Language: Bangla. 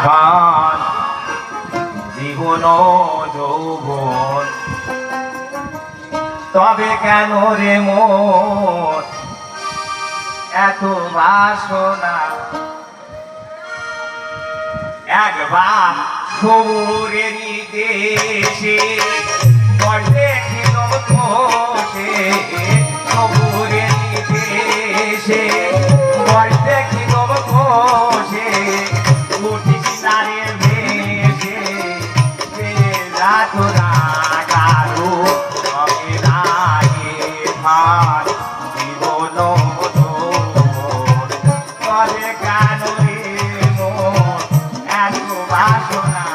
ধান জীবন যৌবন তবে কেন রে মোর এত বাসনা একবার সবুরেরই দেশে দেখিলাম বসে সবুরেরই দেশে দেখিলাম বসে উঠিস নারের ভেসে রাতরা কারো হবে রাগে ভার জীবন তবে কেন রে মন এত বাসনা